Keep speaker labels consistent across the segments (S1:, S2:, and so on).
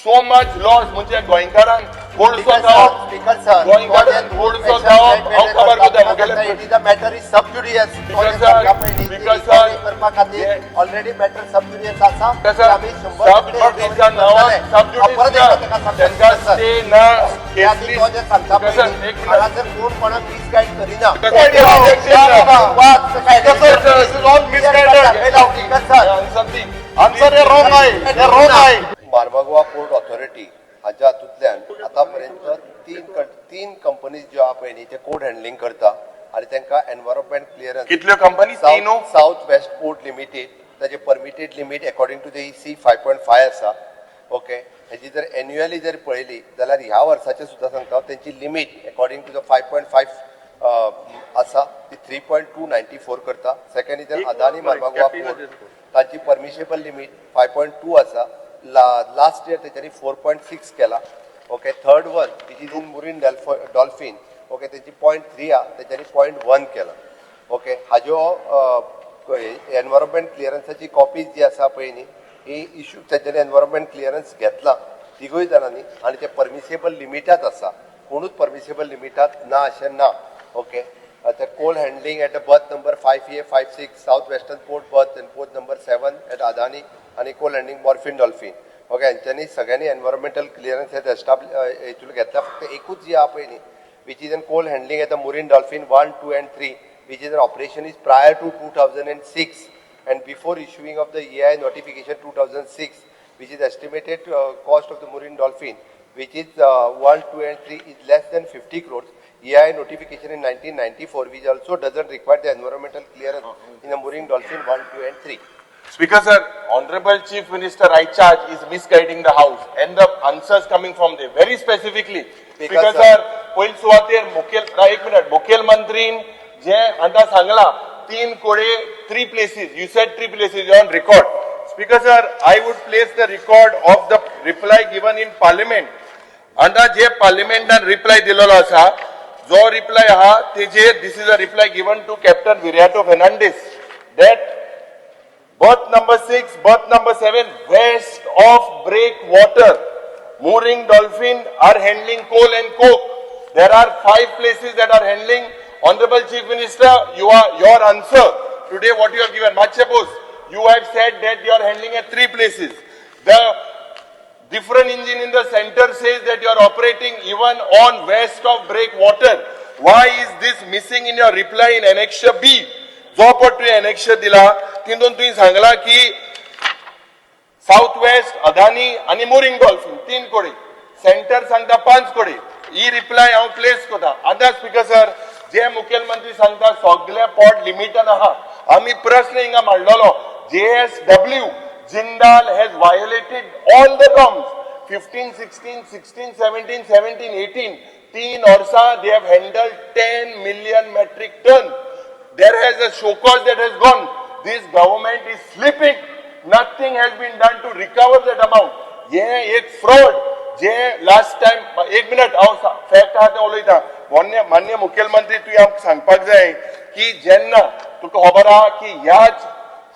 S1: so much loss म्हणजे गोंयकारांक गोडसो खावप गोंयकारांक गोडसो खावप हांव खबर करता मुगेले
S2: the matter is sub judice already matter sub judice आसा आमी 100%
S1: सब त्यांका स्टे ना केसली
S2: हांगासर कोण कोणाक मिसगायड करिना
S1: आन्सर हे रॉंग आहे
S2: मारवागोवा पोर्ट ऑथॉरिटी हाच्या हातूंतल्यान आतापर्यंत तीन कंपनीज ज्यो आहा पळय न्ही ते कोड हँडलिंग करता आणि तांकां एनवायरमेंट क्लियरन्स
S1: कितल्यो company
S2: south west port limited ताजे permitted limit according to the EC 5.5 आसा ओके हेजी जर एन्युअली जर पळयली जाल्यार ह्या वर्साचे सुद्दां सांगता तेंची लिमिट अकॉर्डिंग टू द 5.5 आसा ती 3.294 करता सेकंड इज अदानी मारवागोवा पोर्ट ताची परमिशेबल लिमिट 5.2 आसा लास्ट इयर तेच्यानी 4.6 केला okay third one which is in मुरीन dolphin okay तेची 0.3 आहा तेच्यानी 0.1 केला ओके हाजो एनवायरमेंट क्लियरन्साची कॉपीज जी आसा पळय न्ही ही इश्यू तेच्यानी एनवायरमेंट क्लियरन्स घेतला तिगूय जाणांनी आणि ते परमिसेबल लिमिटात आसा कोणूच परमिसेबल लिमिटात ना अशें ना okay the coal handling at the berth number 5A 56 southwestern port berth and port number 7 at Adani आणि coal handling morphine dolphin okay यांच्यानी सगळ्यांनी एनवायरमेंटल क्लियरन्स हे हेतून घेतला फक्त एकूच जी आहा पळय न्ही which is in coal handling at the Marine Dolphin 1, 2 and 3 which is an operation is prior to 2006 and before issuing of the EI notification 2006 which is estimated cost of the Marine Dolphin which is 1, 2 and 3 is less than 50 crores. EI notification in 1994 which also doesn't require the environmental clearance in the Marine Dolphin 1, 2 and 3.
S1: Speaker sir, Honorable Chief Minister right charge is misguiding the house and the answers coming from there very specifically. Speaker sir, पयली सुवातेर मुखेल मंत्रीन जे आतां सांगला 3 कोडे 3 places you said 3 places you on record. Speaker sir, I would place the record of the reply given in parliament. आतां जे पार्लिमेंटान reply दिलेलो आसा जो रिप्लाय आहा तेजेर this is a reply given to Captain Viriato Fernandes that berth number 6, berth number 7 west of breakwater mooring dolphin are handling coal and coke. There are 5 places that are handling. Honorable Chief Minister, your answer today what you have given. Suppose you have said that you are handling at 3 places. The different engine in the center says that you are operating even on west of breakwater. Why is this missing in your reply in annexure B? जो पट annexure दिला तितून तुम्ही सांगला की south west Adani आणि mooring dolphin 3 कोडे centre सांगता 5 कोडे ही रिप्लाय हांव प्लेस करता आतां स्पीकर सर जे मुखेलमंत्री सांगता सगळे पोर्ट लिमिटान आहा आमी प्रश्न हिंगा मांडलोलो JSW Jindal has violated all the norms 15, 16, 16, 17, 17, 18 3 Varsha they have handled 10 million metric ton. There has a show cause that has gone. This government is sleeping. Nothing has been done to recover that amount. ये एक fraud. जे last time 1 minute fact आहा ते उलयता मान्य मुखेलमंत्री तुवें आमकां सांगपाक जाय की जेन्ना तुका खबर आहा की ह्याच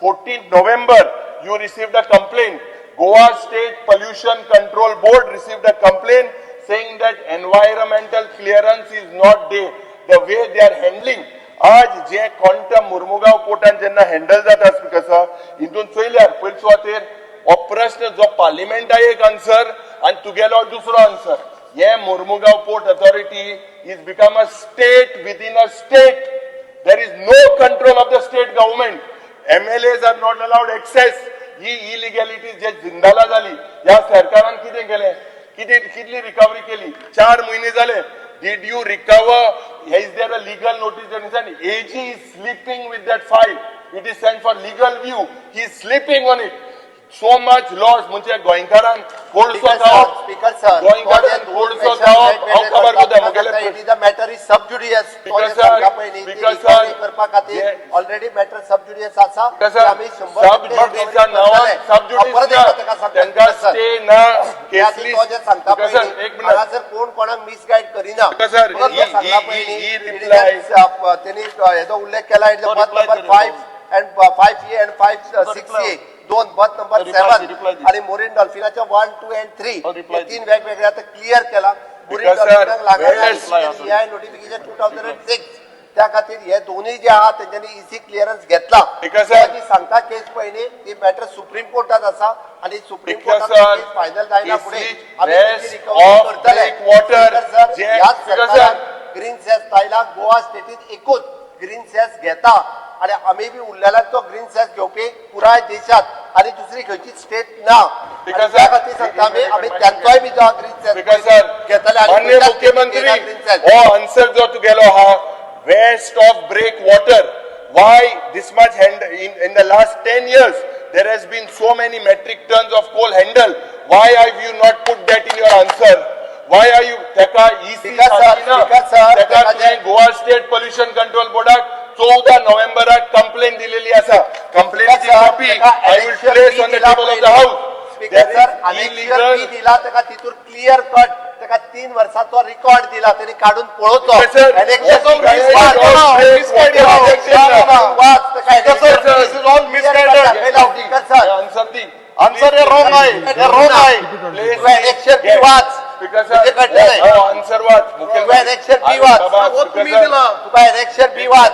S1: 14 November you received a complaint. Goa State Pollution Control Board received a complaint saying that environmental clearance is not there. The way they are handling आज जे क्वांटम मुर्मुगांव पोर्टान जेन्ना हँडल जाता स्पीकर सर हितून चोयल्यार पयली सुवातेर हो प्रश्न जो पार्लिमेंटाक एक आन्सर आनी तुगेलो दुसरो आन्सर हे Mormugao port authority is become a state within a state there is no control of the state government MLAs are not allowed access ही इलिगॅलिटी जे जिंदाला जाली ह्या सरकारान कितें केलें कितली रिकवरी केली 4 महिने जाले. Did you recover? Is there a legal notice that is an AG is sleeping with that file? It is sent for legal view. He is sleeping on it. So much loss. म्हणजे गोंयकारांक गोडसो खावप
S2: speaker sir
S1: गोंयकारांक गोडसो खावप हांव खबर करता मुगेले
S2: the matter is sub judice
S1: speaker sir
S2: करपा खातीर ऑलरेडी मॅटर सब जुडियस आसा आमी
S1: 100% सब जुडियस तांकां स्टे ना केसली
S2: सांगता हांगासर कोण कोणाक मिसगायड करिना
S1: सर ही रिप्लाय
S2: तेणी हेजो उल्लेख केला birth number 5 and 5A and 5 6A दोन बथ नंबर
S1: reply
S2: 7
S1: दे.
S2: आणि मोरीन डॉल्फिनाच्या 1, 2 and 3
S1: reply दे.
S2: तीन वेगवेगळ्या क्लिअर केला. मोरीन
S1: Because, sir,
S2: डॉल्फिनाक लागणाऱ्या
S1: whereas-
S2: EI नोटिफिकेशन 2006 त्या खातीर हे दोन्ही जे आहात त्यांच्यानी इसी क्लिअरन्स घेतला.
S1: Because, sir,
S2: जी सांगता केस पळयली ती मॅटर सुप्रीम कोर्टात आसा आणि सुप्रीम
S1: Because,
S2: कोर्टात
S1: sir,
S2: फायनल जायना फुडें
S1: इसली
S2: आमी
S1: west
S2: तेची recovery
S1: of
S2: करतले.
S1: breakwater
S2: Because, sir,
S1: जे-
S2: ह्याच
S1: because,
S2: सरकारान
S1: sir,
S2: ग्रीन सेस लायला. गोवा स्टेटीत एकूच ग्रीन सेस घेता आणि आम्ही बी उरलेला तो ग्रीन सेस घेवपी पुराय देशात आणि दुसरी खंयची स्टेट ना.
S1: Because,
S2: आणि त्या
S1: sir,
S2: खातीर सांगता आम्ही त्यांचोय बी जो ग्रीन सेस
S1: Because, sir,
S2: घेतले आणि
S1: माननीय
S2: खंयच्याच
S1: मुख्यमंत्री
S2: state ला green cess.
S1: हो आन्सर जो तुगेलो हा west of breakwater, why this much in the last 10 years there has been so many metric tons of coal handle, why have you not put that in your answer? Why are you तेका EC
S2: Because, sir, because, sir,
S1: तेका
S2: तेका
S1: तुवें Goa state pollution control बोर्डाक 14 नोव्हेंबराक complaint दिलेली आसा. कंप्लेनीची
S2: Because, sir,
S1: copy
S2: तेका
S1: I will
S2: election
S1: place
S2: fee
S1: on the
S2: दिला
S1: table of the
S2: पयली.
S1: house.
S2: Speaker,
S1: There
S2: sir,
S1: is
S2: election
S1: illegal
S2: fee दिला तेका तितूर क्लिअर कट तेका 3 वर्षाचो रेकॉर्ड दिला त्यांनी काढून पळोवचो.
S1: Yes, sir.
S2: Election
S1: Yes, sir.
S2: fee
S1: Yes,
S2: वाच.
S1: sir.
S2: Misguided.
S1: Election
S2: वाच.
S1: fee.
S2: वाच. तेका
S1: Yes, sir.
S2: election
S1: This
S2: fee.
S1: is all misguided.
S2: दाखयला. Speaker, sir.
S1: Answer दी.
S3: Answer हे wrong आहे हे रॉंग आहे.
S1: Please.
S2: तुवें election fee वाच.
S1: Speaker,
S2: तुझे
S1: sir.
S2: कळटलें.
S1: हो, आन्सर वाच.
S2: तुवें election fee वाच.
S1: बाबा,
S3: वोट
S1: Speaker,
S3: तुम्ही
S1: sir.
S3: दिला.
S2: तुका election fee वाच.